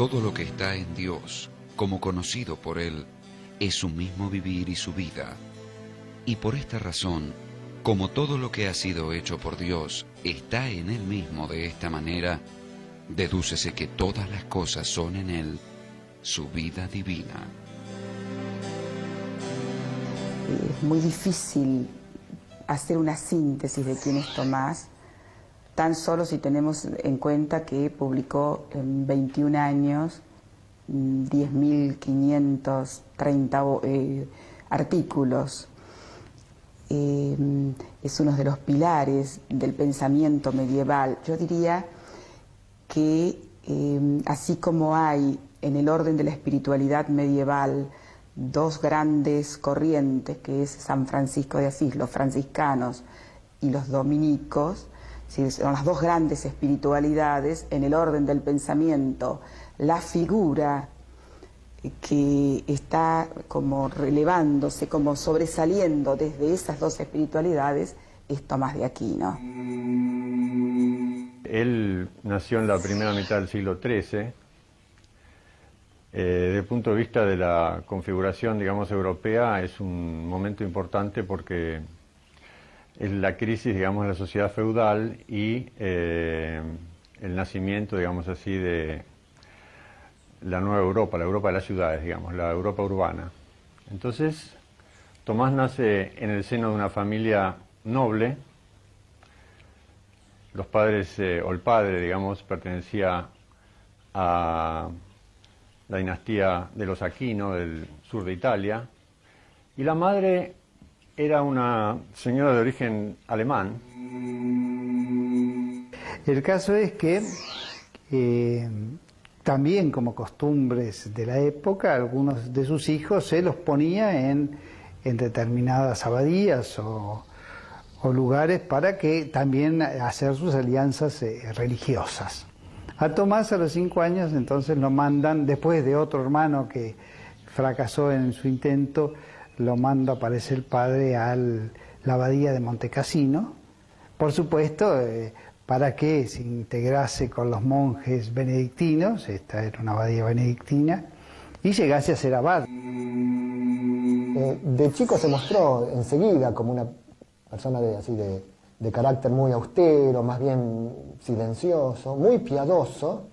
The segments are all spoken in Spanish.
Todo lo que está en Dios, como conocido por Él, es su mismo vivir y su vida. Y por esta razón, como todo lo que ha sido hecho por Dios está en Él mismo de esta manera, dedúcese que todas las cosas son en Él su vida divina. Es muy difícil hacer una síntesis de quién es Tomás, tan solo si tenemos en cuenta que publicó en 21 años 10.530 artículos. Es uno de los pilares del pensamiento medieval. Yo diría que así como hay en el orden de la espiritualidad medieval dos grandes corrientes, que es San Francisco de Asís, los franciscanos y los dominicos, ¿sí? Son las dos grandes espiritualidades. En el orden del pensamiento, la figura que está como relevándose, como sobresaliendo desde esas dos espiritualidades, es Tomás de Aquino. Él nació en la primera mitad del siglo XIII. Desde el punto de vista de la configuración, digamos, europea, es un momento importante porque es la crisis, digamos, de la sociedad feudal y el nacimiento, digamos así, de la nueva Europa, la Europa de las ciudades, digamos, la Europa urbana. Entonces, Tomás nace en el seno de una familia noble. Los padres, o el padre, digamos, pertenecía a la dinastía de los Aquino, del sur de Italia, y la madre era una señora de origen alemán. El caso es que también, como costumbres de la época, algunos de sus hijos se los ponía en determinadas abadías o lugares para que también hacer sus alianzas religiosas. A Tomás, a los 5 años, entonces lo mandan, después de otro hermano que fracasó en su intento, lo manda, parece el padre, a la abadía de Montecassino, por supuesto, para que se integrase con los monjes benedictinos, esta era una abadía benedictina, y llegase a ser abad. De chico se mostró enseguida como una persona de carácter muy austero, más bien silencioso, muy piadoso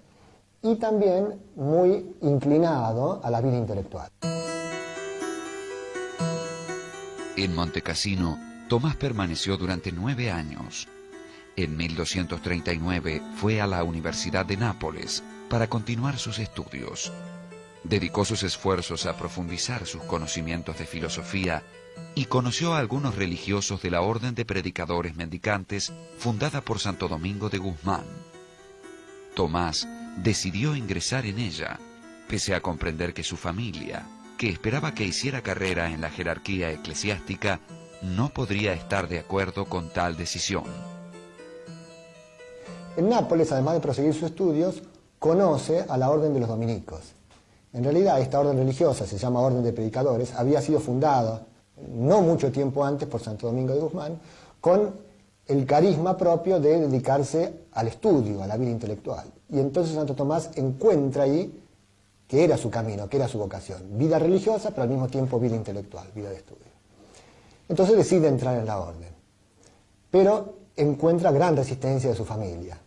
y también muy inclinado a la vida intelectual. En Montecassino, Tomás permaneció durante 9 años. En 1239 fue a la Universidad de Nápoles para continuar sus estudios. Dedicó sus esfuerzos a profundizar sus conocimientos de filosofía y conoció a algunos religiosos de la Orden de Predicadores Mendicantes fundada por Santo Domingo de Guzmán. Tomás decidió ingresar en ella, pese a comprender que su familia, que esperaba que hiciera carrera en la jerarquía eclesiástica, no podría estar de acuerdo con tal decisión. En Nápoles, además de proseguir sus estudios, conoce a la Orden de los Dominicos. En realidad, esta orden religiosa, se llama Orden de Predicadores, había sido fundada no mucho tiempo antes por Santo Domingo de Guzmán, con el carisma propio de dedicarse al estudio, a la vida intelectual. Y entonces Santo Tomás encuentra ahí que era su camino, que era su vocación. Vida religiosa, pero al mismo tiempo vida intelectual, vida de estudio. Entonces decide entrar en la orden. Pero encuentra gran resistencia de su familia.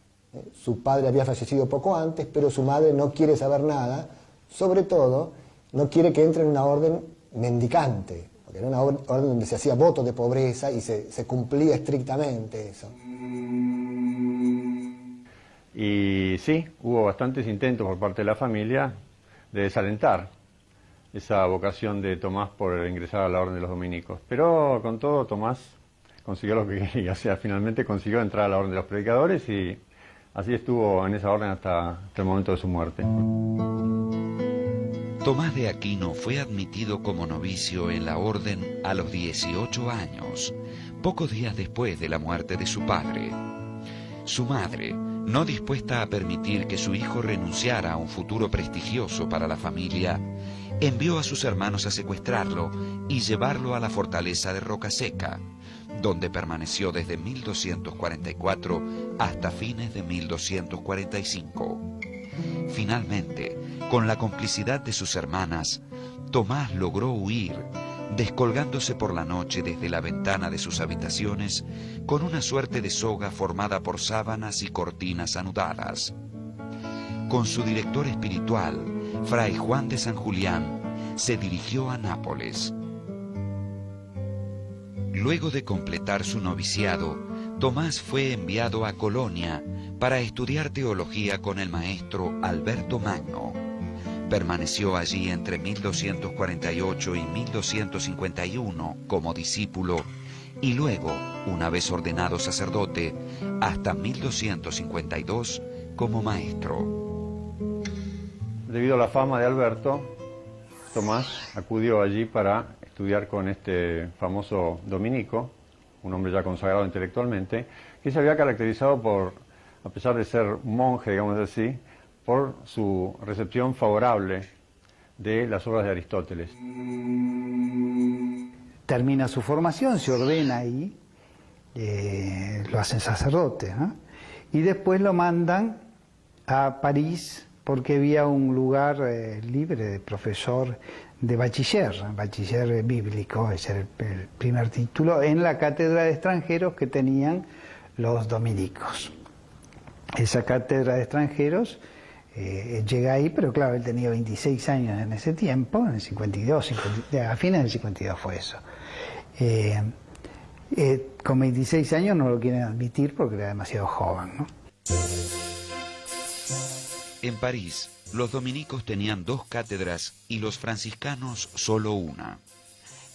Su padre había fallecido poco antes, pero su madre no quiere saber nada, sobre todo no quiere que entre en una orden mendicante, porque era una orden donde se hacía voto de pobreza y se cumplía estrictamente eso. Y sí, hubo bastantes intentos por parte de la familia de desalentar esa vocación de Tomás por ingresar a la Orden de los Dominicos. Pero con todo, Tomás consiguió lo que quería, o sea, finalmente consiguió entrar a la Orden de los Predicadores y así estuvo en esa orden hasta el momento de su muerte. Tomás de Aquino fue admitido como novicio en la orden a los 18 años, pocos días después de la muerte de su padre. Su madre, no dispuesta a permitir que su hijo renunciara a un futuro prestigioso para la familia, envió a sus hermanos a secuestrarlo y llevarlo a la fortaleza de Rocaseca, donde permaneció desde 1244 hasta fines de 1245. Finalmente, con la complicidad de sus hermanas, Tomás logró huir, descolgándose por la noche desde la ventana de sus habitaciones con una suerte de soga formada por sábanas y cortinas anudadas. Con su director espiritual, Fray Juan de San Julián, se dirigió a Nápoles. Luego de completar su noviciado, Tomás fue enviado a Colonia para estudiar teología con el maestro Alberto Magno. Permaneció allí entre 1248 y 1251 como discípulo y luego, una vez ordenado sacerdote, hasta 1252 como maestro. Debido a la fama de Alberto, Tomás acudió allí para estudiar con este famoso dominico, un hombre ya consagrado intelectualmente, que se había caracterizado por, a pesar de ser monje, digamos así, por su recepción favorable de las obras de Aristóteles. Termina su formación, se ordena ahí, lo hacen sacerdote, ¿no? Y después lo mandan a París porque había un lugar libre de profesor de bachiller bíblico, ese era el primer título, en la cátedra de extranjeros que tenían los dominicos. Esa cátedra de extranjeros llega ahí, pero claro, él tenía 26 años en ese tiempo, en el 52, a fines del 52 fue eso. Con 26 años no lo quieren admitir porque era demasiado joven, ¿no? En París, los dominicos tenían 2 cátedras y los franciscanos solo una.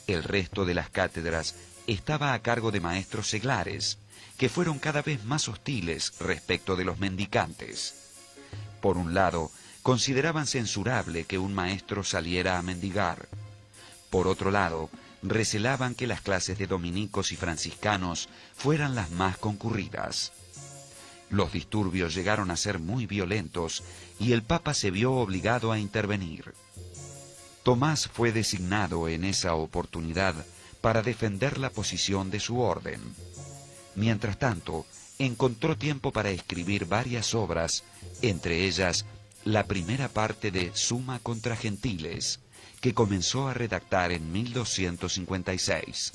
El resto de las cátedras estaba a cargo de maestros seglares, que fueron cada vez más hostiles respecto de los mendicantes. Por un lado, consideraban censurable que un maestro saliera a mendigar. Por otro lado, recelaban que las clases de dominicos y franciscanos fueran las más concurridas. Los disturbios llegaron a ser muy violentos y el Papa se vio obligado a intervenir. Tomás fue designado en esa oportunidad para defender la posición de su orden. Mientras tanto, encontró tiempo para escribir varias obras, entre ellas la primera parte de Summa contra Gentiles, que comenzó a redactar en 1256.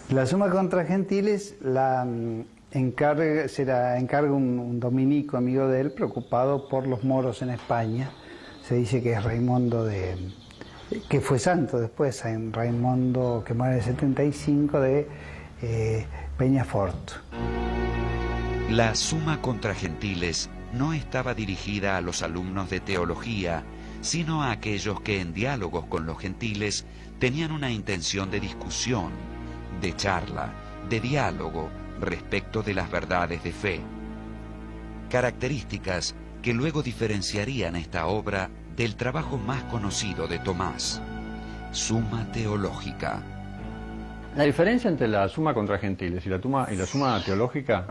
La Summa contra Gentiles se la encarga un dominico amigo de él, preocupado por los moros en España. Se dice que es Raimundo que fue santo después, en Raimundo, que muere en el 75, de Peñafort. La Summa contra Gentiles no estaba dirigida a los alumnos de teología, sino a aquellos que en diálogos con los gentiles tenían una intención de discusión, de charla, de diálogo respecto de las verdades de fe. Características que luego diferenciarían esta obra del trabajo más conocido de Tomás, Summa Teológica. La diferencia entre la Summa contra Gentiles y la Summa Teológica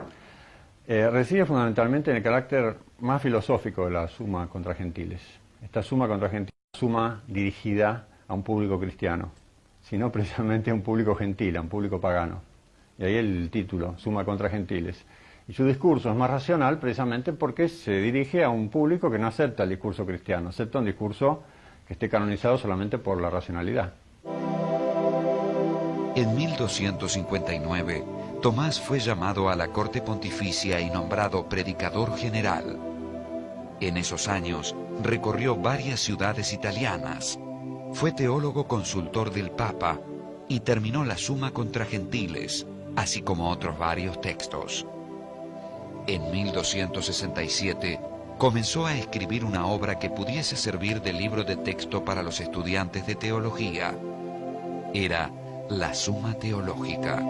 reside fundamentalmente en el carácter más filosófico de la Summa contra Gentiles. Esta Summa contra Gentiles es una suma dirigida a un público cristiano, sino precisamente a un público gentil, a un público pagano. Y ahí el título, Summa contra Gentiles. Y su discurso es más racional precisamente porque se dirige a un público que no acepta el discurso cristiano, acepta un discurso que esté canonizado solamente por la racionalidad. En 1259, Tomás fue llamado a la corte pontificia y nombrado predicador general. En esos años recorrió varias ciudades italianas. Fue teólogo consultor del Papa y terminó la Summa contra Gentiles, así como otros varios textos. En 1267 comenzó a escribir una obra que pudiese servir de libro de texto para los estudiantes de teología. Era la Summa Teológica.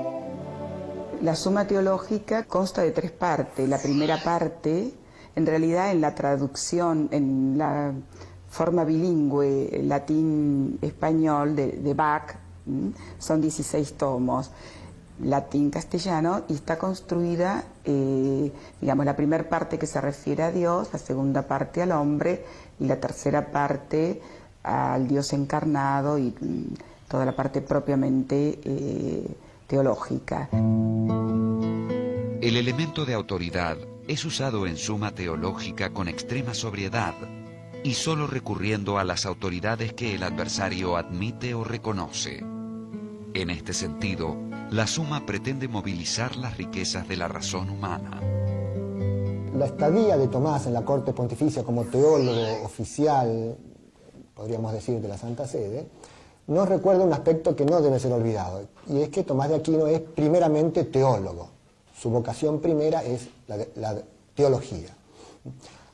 La Summa Teológica consta de 3 partes. La primera parte, en realidad en la traducción, en la forma bilingüe latín-español de Bach, son 16 tomos, latín-castellano, y está construida, digamos, la primera parte que se refiere a Dios, la segunda parte al hombre, y la tercera parte al Dios encarnado, y toda la parte propiamente teológica. El elemento de autoridad es usado en Summa Teológica con extrema sobriedad, y solo recurriendo a las autoridades que el adversario admite o reconoce. En este sentido, la Suma pretende movilizar las riquezas de la razón humana. La estadía de Tomás en la corte pontificia como teólogo oficial, podríamos decir, de la Santa Sede, nos recuerda un aspecto que no debe ser olvidado, y es que Tomás de Aquino es primeramente teólogo. Su vocación primera es la teología.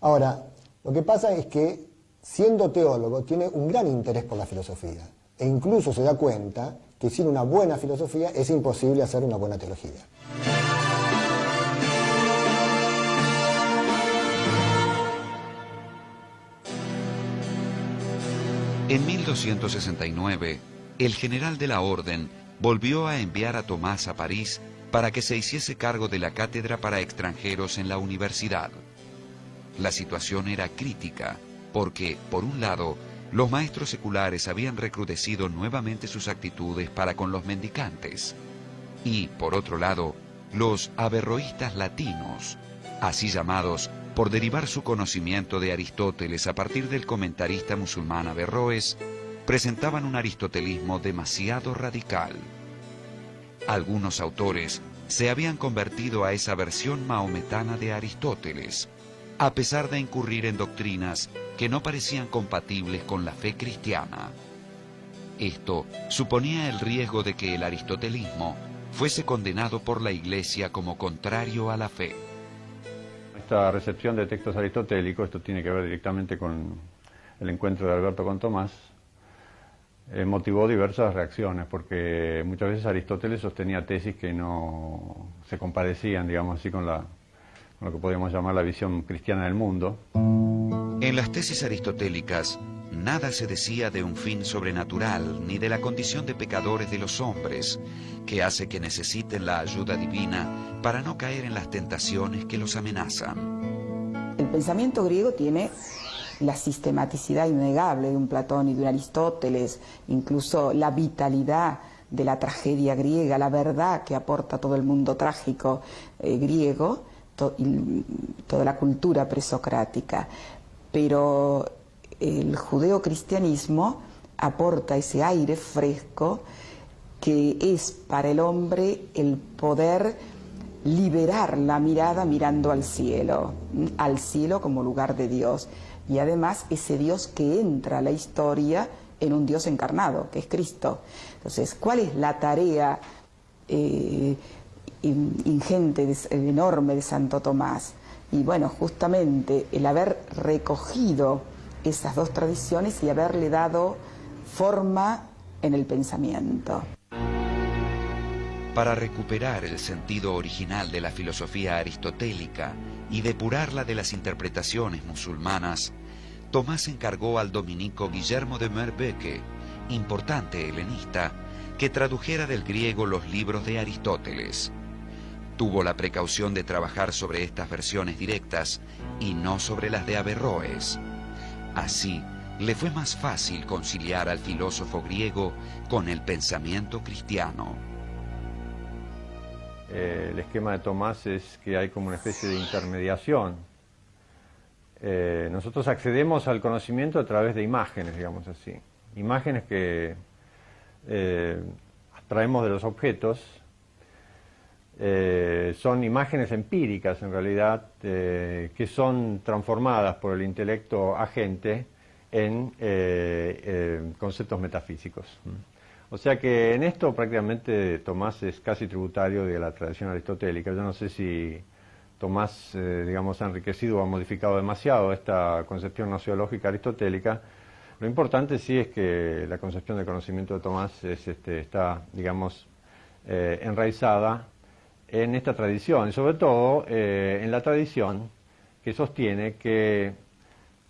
Ahora, lo que pasa es que, siendo teólogo, tiene un gran interés por la filosofía, e incluso se da cuenta que sin una buena filosofía es imposible hacer una buena teología. En 1269, el general de la Orden volvió a enviar a Tomás a París para que se hiciese cargo de la cátedra para extranjeros en la universidad. La situación era crítica, porque, por un lado, los maestros seculares habían recrudecido nuevamente sus actitudes para con los mendicantes, y, por otro lado, los averroístas latinos, así llamados por derivar su conocimiento de Aristóteles a partir del comentarista musulmán Averroes, presentaban un aristotelismo demasiado radical. Algunos autores se habían convertido a esa versión mahometana de Aristóteles, a pesar de incurrir en doctrinas que no parecían compatibles con la fe cristiana. Esto suponía el riesgo de que el aristotelismo fuese condenado por la Iglesia como contrario a la fe. Esta recepción de textos aristotélicos, esto tiene que ver directamente con el encuentro de Alberto con Tomás, motivó diversas reacciones, porque muchas veces Aristóteles sostenía tesis que no se compadecían, digamos así, con lo que podríamos llamar la visión cristiana del mundo. En las tesis aristotélicas, nada se decía de un fin sobrenatural, ni de la condición de pecadores de los hombres, que hace que necesiten la ayuda divina para no caer en las tentaciones que los amenazan. El pensamiento griego tiene la sistematicidad innegable de un Platón y de un Aristóteles, incluso la vitalidad de la tragedia griega, la verdad que aporta todo el mundo trágico griego, y toda la cultura presocrática. Pero el judeocristianismo aporta ese aire fresco que es para el hombre el poder liberar la mirada mirando al cielo como lugar de Dios, y además ese Dios que entra a la historia en un Dios encarnado, que es Cristo. Entonces, ¿cuál es la tarea ingente, enorme de Santo Tomás? Y bueno, justamente el haber recogido esas dos tradiciones y haberle dado forma en el pensamiento. Para recuperar el sentido original de la filosofía aristotélica y depurarla de las interpretaciones musulmanas, Tomás encargó al dominico Guillermo de Moerbeke, importante helenista, que tradujera del griego los libros de Aristóteles. Tuvo la precaución de trabajar sobre estas versiones directas y no sobre las de Averroes. Así, le fue más fácil conciliar al filósofo griego con el pensamiento cristiano. El esquema de Tomás es que hay como una especie de intermediación. Nosotros accedemos al conocimiento a través de imágenes, digamos así. Imágenes que traemos de los objetos. Son imágenes empíricas en realidad, que son transformadas por el intelecto agente en conceptos metafísicos. O sea que en esto prácticamente Tomás es casi tributario de la tradición aristotélica. Yo no sé si Tomás, digamos, ha enriquecido o ha modificado demasiado esta concepción gnoseológica aristotélica. Lo importante sí es que la concepción del conocimiento de Tomás está, digamos, enraizada en esta tradición, y sobre todo en la tradición que sostiene que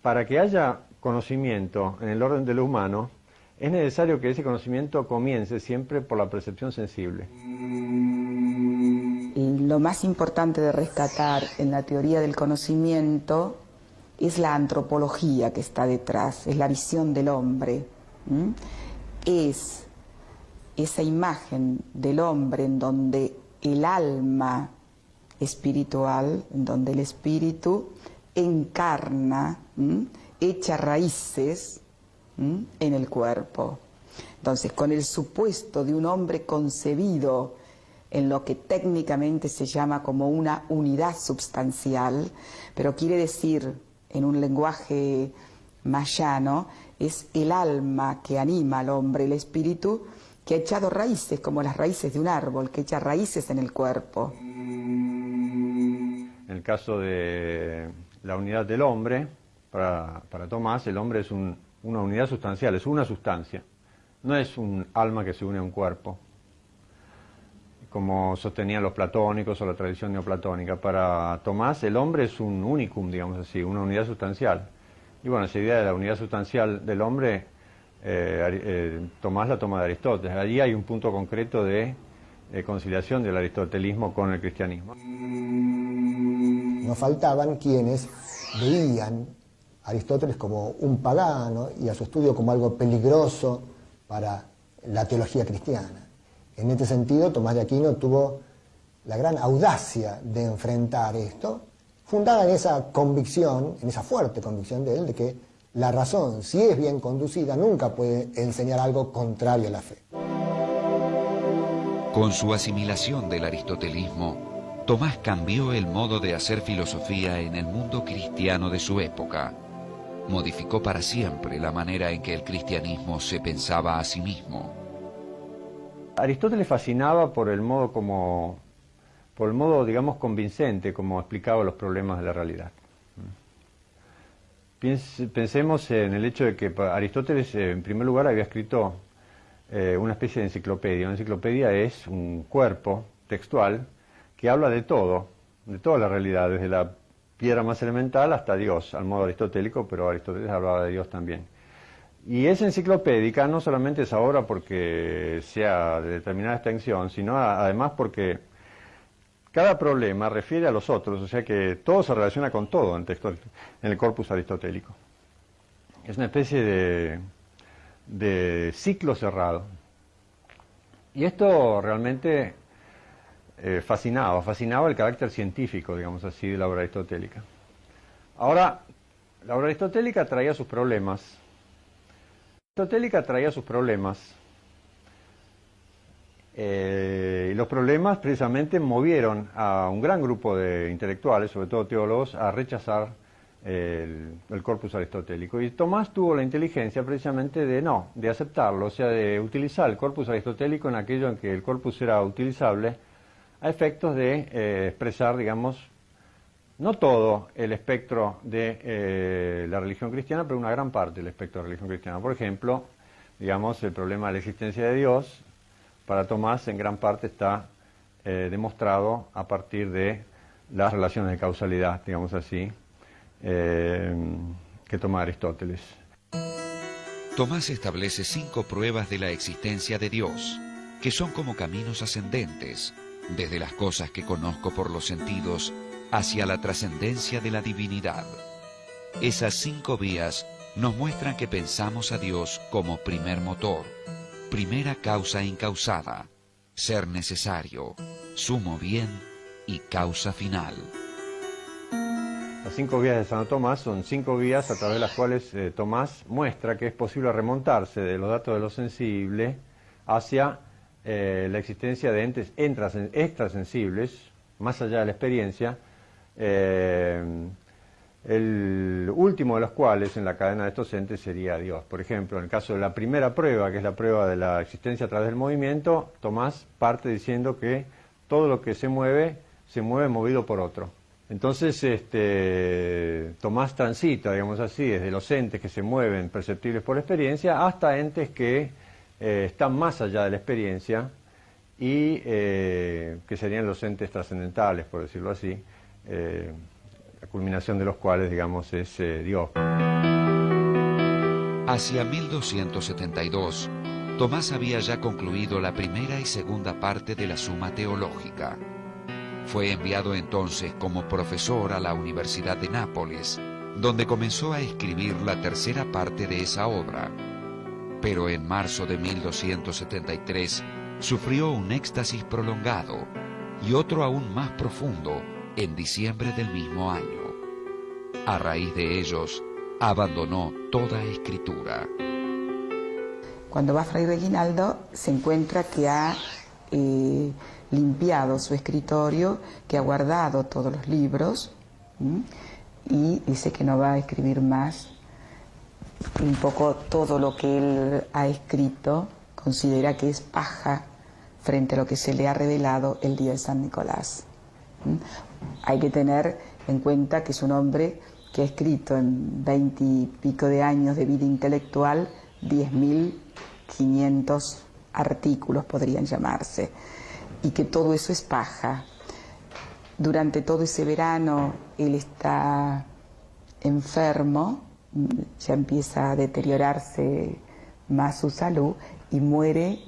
para que haya conocimiento en el orden de lo humano, es necesario que ese conocimiento comience siempre por la percepción sensible. Lo más importante de rescatar en la teoría del conocimiento es la antropología que está detrás, es la visión del hombre. Es esa imagen del hombre en donde el alma espiritual, en donde el espíritu encarna echa raíces en el cuerpo. Entonces, con el supuesto de un hombre concebido en lo que técnicamente se llama como una unidad substancial, pero quiere decir, en un lenguaje más llano, es el alma que anima al hombre, el espíritu, que ha echado raíces, como las raíces de un árbol, que echa raíces en el cuerpo. En el caso de la unidad del hombre, para Tomás, el hombre es una unidad sustancial, es una sustancia. No es un alma que se une a un cuerpo, como sostenían los platónicos o la tradición neoplatónica. Para Tomás, el hombre es un unicum, digamos así, una unidad sustancial. Y bueno, esa idea de la unidad sustancial del hombre, Tomás la toma de Aristóteles. Allí hay un punto concreto de conciliación del aristotelismo con el cristianismo. No faltaban quienes veían a Aristóteles como un pagano y a su estudio como algo peligroso para la teología cristiana. En este sentido, Tomás de Aquino tuvo la gran audacia de enfrentar esto, fundada en esa convicción, en esa fuerte convicción de él, de que la razón, si es bien conducida, nunca puede enseñar algo contrario a la fe. Con su asimilación del aristotelismo, Tomás cambió el modo de hacer filosofía en el mundo cristiano de su época. Modificó para siempre la manera en que el cristianismo se pensaba a sí mismo. Aristóteles fascinaba por el modo, digamos, convincente como explicaba los problemas de la realidad. Pensemos en el hecho de que Aristóteles, en primer lugar, había escrito una especie de enciclopedia. Una enciclopedia es un cuerpo textual que habla de todo, de toda la realidad, desde la piedra más elemental hasta Dios, al modo aristotélico, pero Aristóteles hablaba de Dios también. Y es enciclopédica, no solamente es ahora porque sea de determinada extensión, sino además porque cada problema refiere a los otros, o sea que todo se relaciona con todo en el corpus aristotélico. Es una especie de ciclo cerrado. Y esto realmente fascinaba el carácter científico, digamos así, de la obra aristotélica. Ahora, la obra aristotélica traía sus problemas. Y los problemas precisamente movieron a un gran grupo de intelectuales, sobre todo teólogos, a rechazar el corpus aristotélico. Y Tomás tuvo la inteligencia precisamente de aceptarlo, o sea, de utilizar el corpus aristotélico en aquello en que el corpus era utilizable a efectos de expresar, digamos, no todo el espectro de la religión cristiana, pero una gran parte del espectro de la religión cristiana. Por ejemplo, digamos, el problema de la existencia de Dios, para Tomás en gran parte está demostrado a partir de las relaciones de causalidad, digamos así, que toma Aristóteles. Tomás establece 5 pruebas de la existencia de Dios, que son como caminos ascendentes, desde las cosas que conozco por los sentidos hacia la trascendencia de la divinidad. Esas 5 vías nos muestran que pensamos a Dios como primer motor, primera causa incausada, ser necesario, sumo bien y causa final. Las 5 vías de Santo Tomás son 5 vías a través de las cuales Tomás muestra que es posible remontarse de los datos de lo sensible hacia la existencia de entes extrasensibles, más allá de la experiencia, el último de los cuales en la cadena de estos entes sería Dios. Por ejemplo, en el caso de la primera prueba, que es la prueba de la existencia a través del movimiento, Tomás parte diciendo que todo lo que se mueve movido por otro. Entonces, Tomás transita, digamos así, desde los entes que se mueven perceptibles por la experiencia hasta entes que están más allá de la experiencia y que serían los entes trascendentales, por decirlo así, la culminación de los cuales, digamos, es Dios. Hacia 1272, Tomás había ya concluido la primera y segunda parte de la Suma Teológica. Fue enviado entonces como profesor a la Universidad de Nápoles, donde comenzó a escribir la tercera parte de esa obra. Pero en marzo de 1273 sufrió un éxtasis prolongado y otro aún más profundo en diciembre del mismo año. A raíz de ellos, abandonó toda escritura. Cuando va Fray Reginaldo se encuentra que ha limpiado su escritorio, que ha guardado todos los libros, y dice que no va a escribir más. Un poco todo lo que él ha escrito considera que es paja frente a lo que se le ha revelado el día de San Nicolás. Hay que tener en cuenta que es un hombre que ha escrito en 20 y pico de años de vida intelectual 10.500 artículos podrían llamarse, y que todo eso es paja. Durante todo ese verano él está enfermo, ya empieza a deteriorarse más su salud y muere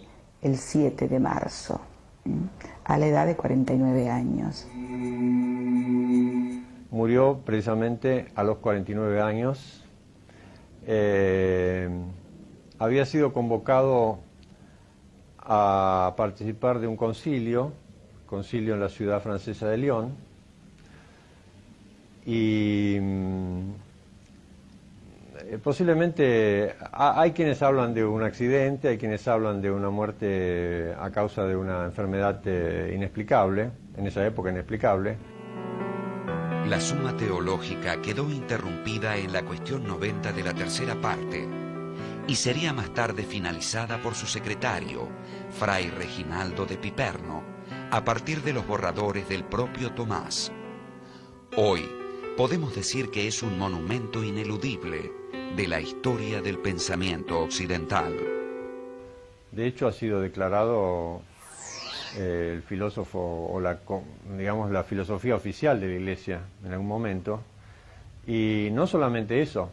el 7 de marzo, a la edad de 49 años. Murió precisamente a los 49 años. Había sido convocado a participar de un concilio en la ciudad francesa de Lyon, y posiblemente hay quienes hablan de un accidente, hay quienes hablan de una muerte a causa de una enfermedad inexplicable, en esa época inexplicable. La suma teológica quedó interrumpida en la cuestión 90 de la tercera parte y sería más tarde finalizada por su secretario, Fray Reginaldo de Piperno, a partir de los borradores del propio Tomás. Hoy podemos decir que es un monumento ineludible de la historia del pensamiento occidental. De hecho, ha sido declarado el filósofo, o la filosofía oficial de la Iglesia en algún momento. Y no solamente eso,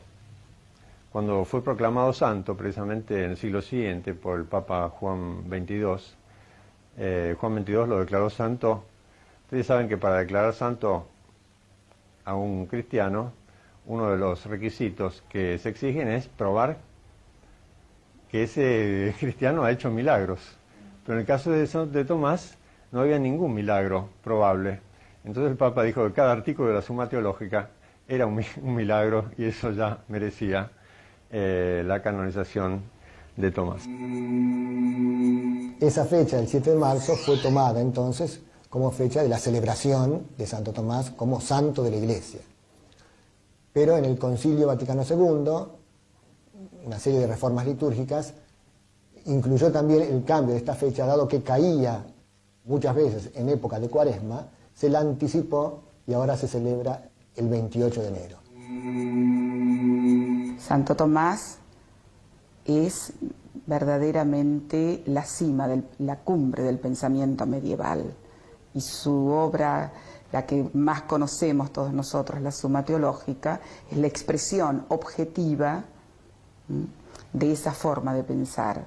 cuando fue proclamado santo, precisamente en el siglo siguiente, por el Papa Juan XXII, Juan XXII lo declaró santo. Ustedes saben que para declarar santo a un cristiano, uno de los requisitos que se exigen es probar que ese cristiano ha hecho milagros. Pero en el caso de Tomás no había ningún milagro probable. Entonces el Papa dijo que cada artículo de la Suma Teológica era un milagro, y eso ya merecía la canonización de Tomás. Esa fecha, el 7 de marzo, fue tomada entonces como fecha de la celebración de Santo Tomás como santo de la Iglesia. Pero en el Concilio Vaticano II, una serie de reformas litúrgicas, incluyó también el cambio de esta fecha, dado que caía muchas veces en época de Cuaresma, se la anticipó y ahora se celebra el 28 de enero. Santo Tomás es verdaderamente la cima, la cumbre del pensamiento medieval, y su obra, la que más conocemos todos nosotros, la Suma Teológica, es la expresión objetiva de esa forma de pensar.